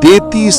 33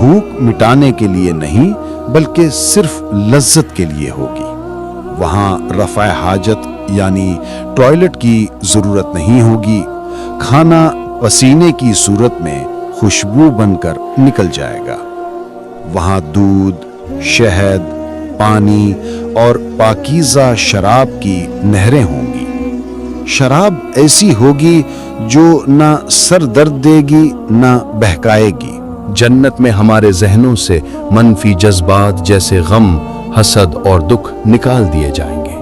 بھوک مٹانے کے لیے نہیں بلکہ صرف لذت کے لیے ہوگی۔ وہاں رفع حاجت یعنی ٹوائلٹ کی ضرورت نہیں ہوگی، کھانا پسینے کی صورت میں خوشبو بن کر نکل جائے گا۔ وہاں دودھ، شہد، پانی اور پاکیزہ شراب کی نہریں ہوں گی۔ شراب ایسی ہوگی جو نہ سر درد دے گی نہ بہکائے گی۔ جنت میں ہمارے ذہنوں سے منفی جذبات جیسے غم، حسد اور دکھ نکال دیے جائیں گے۔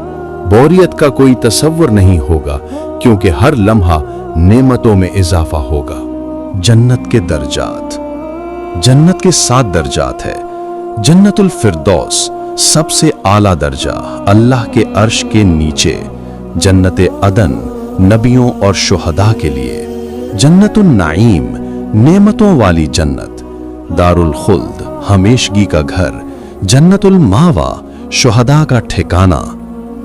بوریت کا کوئی تصور نہیں ہوگا کیونکہ ہر لمحہ نعمتوں میں اضافہ ہوگا۔ جنت کے درجات، جنت کے 7 درجات ہے۔ جنت الفردوس سب سے اعلیٰ درجہ، اللہ کے عرش کے نیچے۔ جنت عدن نبیوں اور شہداء کے لیے۔ جنت النعیم نعمتوں والی جنت۔ دار الخلد ہمیشگی کا گھر۔ جنت الماوا شہداء کا ٹھکانہ۔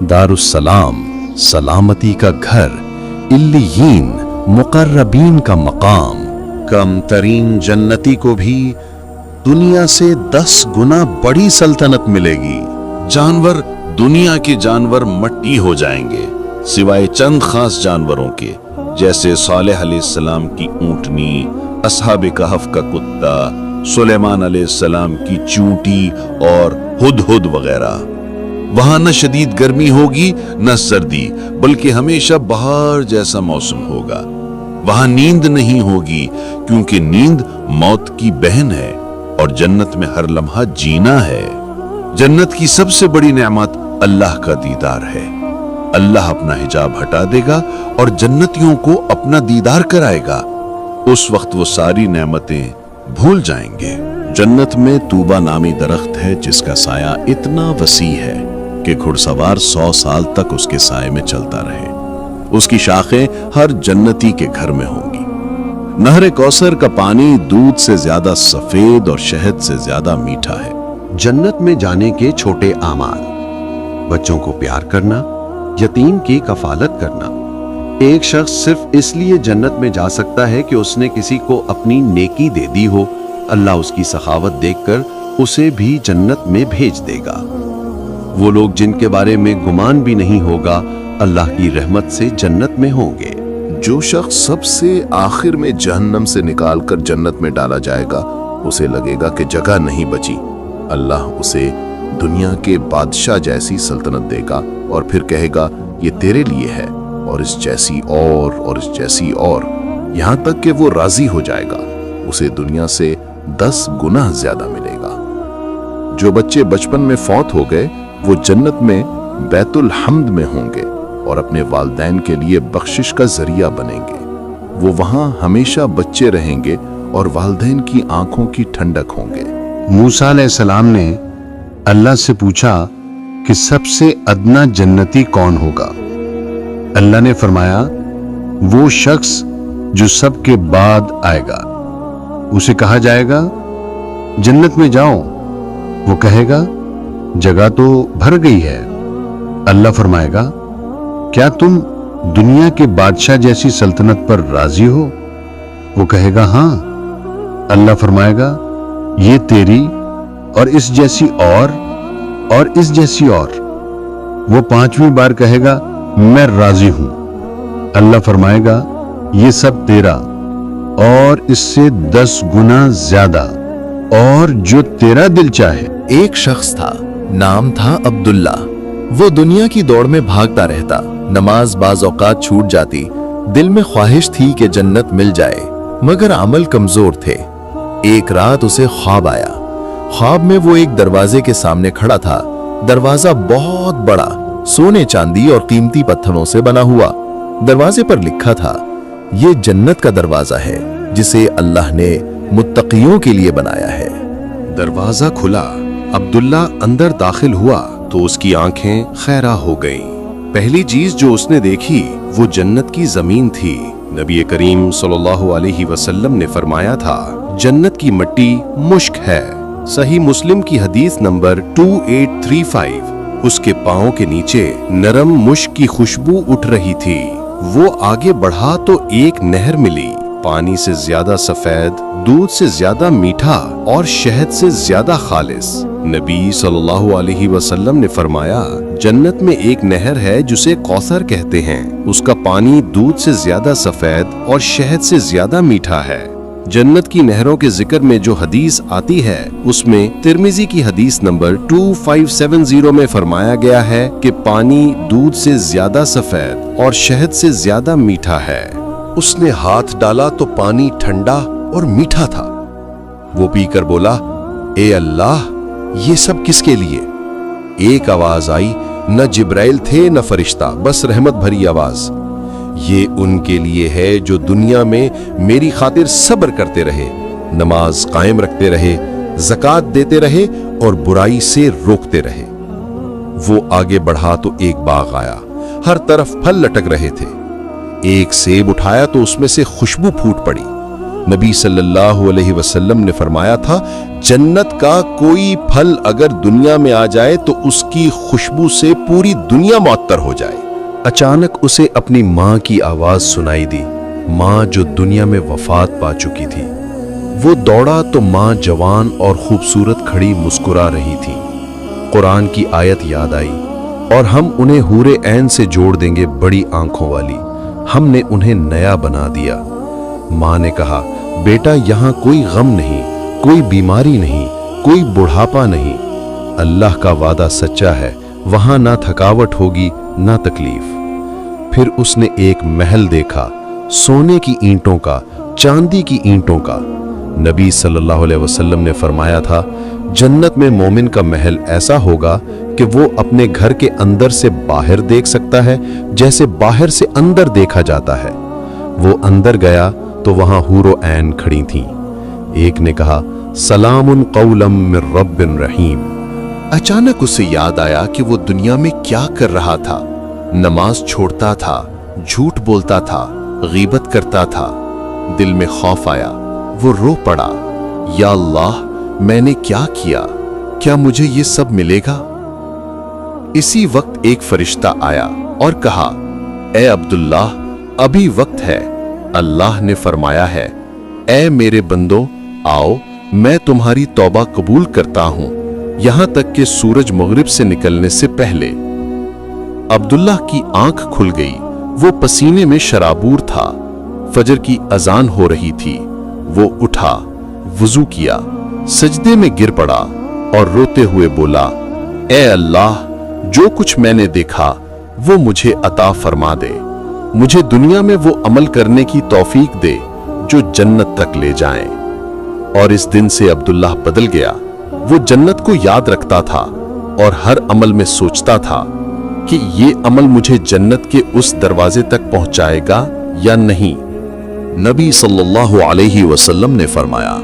دار السلام سلامتی کا گھر۔ علیین مقربین کا مقام۔ کم ترین جنتی کو بھی دنیا سے 10 گنا بڑی سلطنت ملے گی۔ جانور، دنیا کے جانور مٹی ہو جائیں گے سوائے چند خاص جانوروں کے، جیسے صالح علیہ السلام کی اونٹنی، اصحاب کہف کا کتا، سلیمان علیہ السلام کی چونٹی اور ہدہد وغیرہ۔ وہاں نہ شدید گرمی ہوگی نہ سردی، بلکہ ہمیشہ بہار جیسا موسم ہوگا۔ وہاں نیند نہیں ہوگی کیونکہ نیند موت کی بہن ہے اور جنت میں ہر لمحہ جینا ہے۔ جنت کی سب سے بڑی نعمت اللہ کا دیدار ہے۔ اللہ اپنا حجاب ہٹا دے گا اور جنتیوں کو اپنا دیدار کرائے گا۔ اس وقت وہ ساری نعمتیں بھول جائیں گے۔ جنت میں طوبہ نامی درخت ہے جس کا سایہ اتنا وسیع ہے کہ گھڑ سوار 100 سال تک اس کے سائے میں چلتا رہے۔ اس کی شاخیں ہر جنتی کے گھر میں ہوں گی۔ نہر کوثر کا پانی دودھ سے زیادہ سفید اور شہد سے زیادہ میٹھا ہے۔ جنت میں جانے کے چھوٹے اعمال: بچوں کو پیار کرنا، یتیم کی کفالت کرنا۔ ایک شخص صرف اس لیے جنت میں جا سکتا ہے کہ اس نے کسی کو اپنی نیکی دے دی ہو۔ اللہ اس کی سخاوت دیکھ کر اسے بھی جنت میں بھیج دے گا۔ وہ لوگ جن کے بارے میں گمان بھی نہیں ہوگا اللہ کی رحمت سے جنت میں ہوں گے۔ جو شخص سب سے آخر میں جہنم سے نکال کر جنت میں ڈالا جائے گا، اسے لگے گا کہ جگہ نہیں بچی۔ اللہ اسے دنیا کے بادشاہ جیسی سلطنت دے گا اور پھر کہے گا یہ تیرے لیے ہے، اور اس جیسی اور اس جیسی اور، یہاں تک کہ وہ راضی ہو جائے گا۔ اسے دنیا سے 10 گنا زیادہ ملے گا۔ جو بچے بچپن میں فوت ہو گئے وہ جنت میں بیت الحمد میں ہوں گے اور اپنے والدین کے لیے بخشش کا ذریعہ بنیں گے۔ وہ وہاں ہمیشہ بچے رہیں گے اور والدین کی آنکھوں کی ٹھنڈک ہوں گے۔ موسیٰ علیہ السلام نے اللہ سے پوچھا کہ سب سے ادنا جنتی کون ہوگا؟ اللہ نے فرمایا وہ شخص جو سب کے بعد آئے گا۔ اسے کہا جائے گا جنت میں جاؤ، وہ کہے گا جگہ تو بھر گئی ہے۔ اللہ فرمائے گا کیا تم دنیا کے بادشاہ جیسی سلطنت پر راضی ہو؟ وہ کہے گا ہاں۔ اللہ فرمائے گا یہ تیری اور اس جیسی اور اس جیسی اور۔ وہ 5ویں بار کہے گا میں راضی ہوں۔ اللہ فرمائے گا یہ سب تیرا اور اس سے 10 گنا زیادہ، اور جو تیرا دل چاہے۔ ایک شخص تھا، نام تھا عبداللہ۔ وہ دنیا کی دوڑ میں بھاگتا رہتا، نماز بعض اوقات چھوٹ جاتی، دل میں خواہش تھی کہ جنت مل جائے، مگر عمل کمزور تھے۔ ایک رات اسے خواب آیا۔ خواب میں وہ ایک دروازے کے سامنے کھڑا تھا۔ دروازہ بہت بڑا، سونے چاندی اور قیمتی پتھروں سے بنا ہوا۔ دروازے پر لکھا تھا یہ جنت کا دروازہ ہے جسے اللہ نے متقیوں کے لیے بنایا ہے۔ دروازہ کھلا، عبداللہ اندر داخل ہوا تو اس کی آنکھیں خیرہ ہو گئیں۔ پہلی چیز جو اس نے دیکھی وہ جنت کی زمین تھی۔ نبی کریم صلی اللہ علیہ وسلم نے فرمایا تھا جنت کی مٹی مشک ہے۔ صحیح مسلم کی حدیث نمبر 2835۔ اس کے پاؤں کے نیچے نرم مشک کی خوشبو اٹھ رہی تھی۔ وہ آگے بڑھا تو ایک نہر ملی۔ پانی سے زیادہ سفید، دودھ سے زیادہ میٹھا اور شہد سے زیادہ خالص۔ نبی صلی اللہ علیہ وسلم نے فرمایا، جنت میں ایک نہر ہے جسے کوثر کہتے ہیں، اس کا پانی دودھ سے زیادہ سفید اور شہد سے زیادہ میٹھا ہے۔ جنت کی نہروں کے ذکر میں جو حدیث آتی ہے اس میں ترمذی کی حدیث نمبر 2570 میں فرمایا گیا ہے کہ پانی دودھ سے زیادہ سفید اور شہد سے زیادہ میٹھا ہے۔ اس نے ہاتھ ڈالا تو پانی ٹھنڈا اور میٹھا تھا۔ وہ پی کر بولا، اے اللہ، یہ سب کس کے لیے؟ ایک آواز آئی، نہ جبرائیل تھے نہ فرشتہ، بس رحمت بھری آواز، یہ ان کے لیے ہے جو دنیا میں میری خاطر صبر کرتے رہے، نماز قائم رکھتے رہے، زکوٰۃ دیتے رہے اور برائی سے روکتے رہے۔ وہ آگے بڑھا تو ایک باغ آیا، ہر طرف پھل لٹک رہے تھے۔ ایک سیب اٹھایا تو اس میں سے خوشبو پھوٹ پڑی۔ نبی صلی اللہ علیہ وسلم نے فرمایا تھا، جنت کا کوئی پھل اگر دنیا میں آ جائے تو اس کی خوشبو سے پوری دنیا معطر ہو جائے۔ اچانک اسے اپنی ماں کی آواز سنائی دی، ماں جو دنیا میں وفات پا چکی تھی۔ وہ دوڑا تو ماں جوان اور خوبصورت کھڑی مسکرا رہی تھی۔ قرآن کی آیت یاد آئی، اور ہم انہیں حور عین سے جوڑ دیں گے بڑی آنکھوں والی، ہم نے انہیں نیا بنا دیا۔ ماں نے کہا، بیٹا یہاں کوئی غم نہیں، کوئی بیماری نہیں، کوئی بڑھاپا نہیں، اللہ کا وعدہ سچا ہے، وہاں نہ تھکاوٹ ہوگی نہ تکلیف۔ پھر اس نے ایک محل دیکھا، سونے کی اینٹوں کا، چاندی کی اینٹوں کا۔ نبی صلی اللہ علیہ وسلم نے فرمایا تھا، جنت میں مومن کا محل ایسا ہوگا کہ وہ اپنے گھر کے اندر سے باہر دیکھ سکتا ہے جیسے باہر سے اندر دیکھا جاتا ہے۔ وہ اندر گیا تو وہاں حور و عین کھڑی تھیں۔ ایک نے کہا، سلام قولا من رب رحیم۔ اچانک اسے یاد آیا کہ وہ دنیا میں کیا کر رہا تھا۔ نماز چھوڑتا تھا، جھوٹ بولتا تھا، غیبت کرتا تھا۔ دل میں خوف آیا، وہ رو پڑا، یا اللہ، میں نے کیا کیا؟ کیا مجھے یہ سب ملے گا؟ اسی وقت ایک فرشتہ آیا اور کہا، اے عبداللہ، ابھی وقت ہے۔ اللہ نے فرمایا ہے، اے میرے بندو، آؤ، میں تمہاری توبہ قبول کرتا ہوں، یہاں تک کہ سورج مغرب سے نکلنے سے پہلے۔ عبداللہ کی آنکھ کھل گئی، وہ پسینے میں شرابور تھا۔ فجر کی اذان ہو رہی تھی۔ وہ اٹھا، وضو کیا، سجدے میں گر پڑا اور روتے ہوئے بولا، اے اللہ، جو کچھ میں نے دیکھا وہ مجھے عطا فرما دے، مجھے دنیا میں وہ عمل کرنے کی توفیق دے جو جنت تک لے جائیں۔ اور اس دن سے عبداللہ بدل گیا۔ وہ جنت کو یاد رکھتا تھا اور ہر عمل میں سوچتا تھا کہ یہ عمل مجھے جنت کے اس دروازے تک پہنچائے گا یا نہیں۔ نبی صلی اللہ علیہ وسلم نے فرمایا،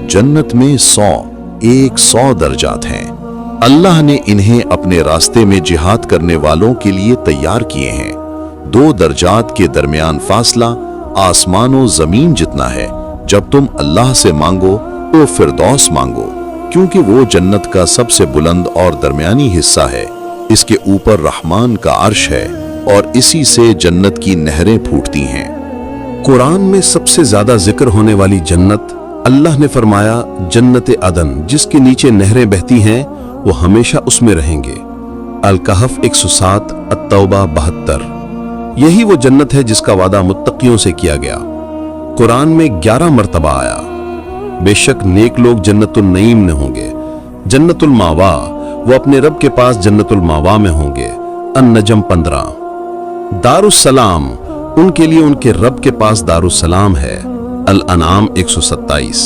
جنت میں 100 درجات ہیں، اللہ نے انہیں اپنے راستے میں جہاد کرنے والوں کے لیے تیار کیے ہیں۔ 2 درجات کے درمیان فاصلہ آسمان و زمین جتنا ہے۔ جب تم اللہ سے مانگو تو فردوس مانگو، کیونکہ وہ جنت کا سب سے بلند اور درمیانی حصہ ہے۔ اس کے اوپر رحمان کا عرش ہے اور اسی سے جنت کی نہریں پھوٹتی ہیں۔ قرآن میں سب سے زیادہ ذکر ہونے والی جنت، اللہ نے فرمایا، جنت عدن، جس کے نیچے نہریں بہتی ہیں، وہ ہمیشہ اس میں رہیں گے۔ الکہف 107، التوبہ 72۔ یہی وہ جنت ہے جس کا وعدہ متقیوں سے کیا گیا۔ قرآن میں 11 مرتبہ آیا، بے شک نیک لوگ جنت النعیم میں ہوں گے۔ جنت الماوا، وہ اپنے رب کے پاس جنت الماوا میں ہوں گے۔ النجم 15۔ دار السلام، ان کے لیے ان کے رب کے پاس دار السلام ہے۔ الانعام 127۔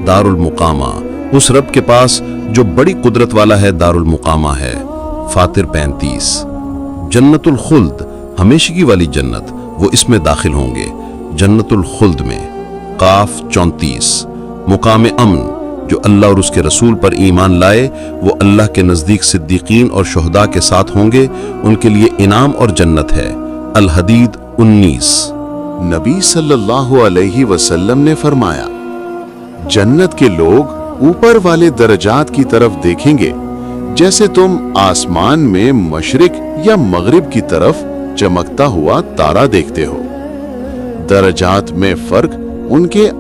دار المقامہ، اس رب کے پاس جو بڑی قدرت والا ہے دار المقامہ ہے۔ فاطر 35۔ جنت الخلد، ہمیشگی والی جنت، وہ اس میں داخل ہوں گے، جنت الخلد میں۔ قاف 34۔ مقام امن، جو اللہ اور اس کے رسول پر ایمان لائے وہ اللہ کے نزدیک صدیقین اور شہداء کے ساتھ ہوں گے، ان کے لیے انعام اور جنت ہے۔ الحدید 19۔ نبی صلی اللہ علیہ وسلم نے فرمایا، جنت کے لوگ اوپر والے درجات کی طرف دیکھیں گے جیسے تم آسمان میں مشرق یا مغرب کی طرف چمکتا ہوا تارا دیکھتے ہو۔ درجات میں فرق ان کے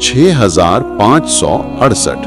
6568।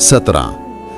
17।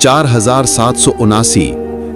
4779।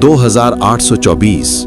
2824।